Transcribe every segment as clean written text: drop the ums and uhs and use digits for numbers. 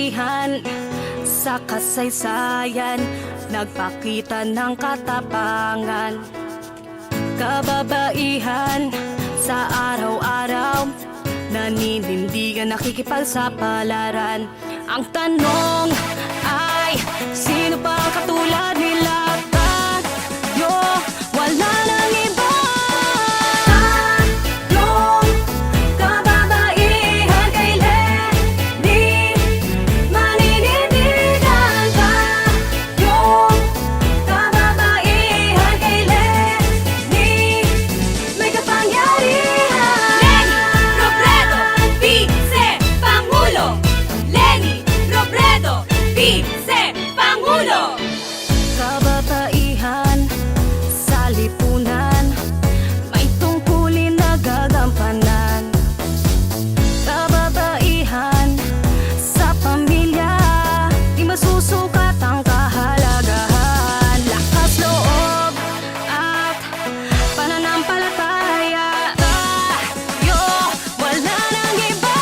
kababaihan sa kasaysayan, nagpakita ng katapangan. Kababaihan sa araw-araw, naninindigan, nakikipagsapalaran. Ang tanong ay, sino pa ang katulad nila? Tayo, wala nang iba. Tayong kababaihan kay Lenny, maninindigan. Tayong kababaihan kay Lenny, may kapangyarihan. Lenny Robredo, Vice-Pangulo. Lenny Robredo, Vice-Pangulo. Kababaihan sa lipunan, may tungkulin na gagampanan. Kababaihan sa pamilya, di masusukat ang kahalagahan. Lakas loob at pananampalataya, tayo, wala nang iba.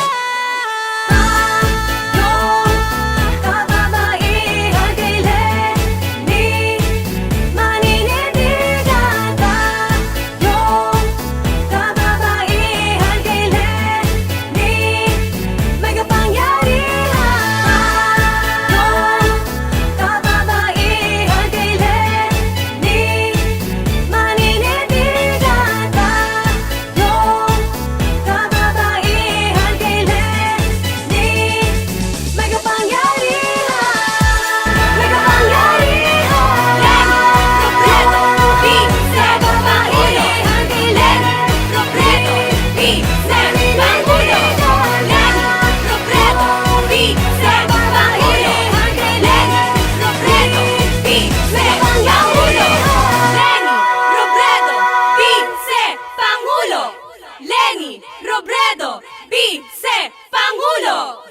Tayong kababaihan kay Lenny, maninindigan. Tayong kababaihan kay Lenny, may kapangyarihan. Tayong kababaihan kay Lenny, maninindigan. Tayong kababaihan kay Lenny, may kapangyarihan. May kapangyarihan. Lenny Robredo, Vice-Pangulo. Lenny Robredo, Vice-Pangulo. Lenny Robredo, Vice-Pangulo. Lenny Robredo, Vice-Pangulo. Lenny Robredo, Vice-Pangulo.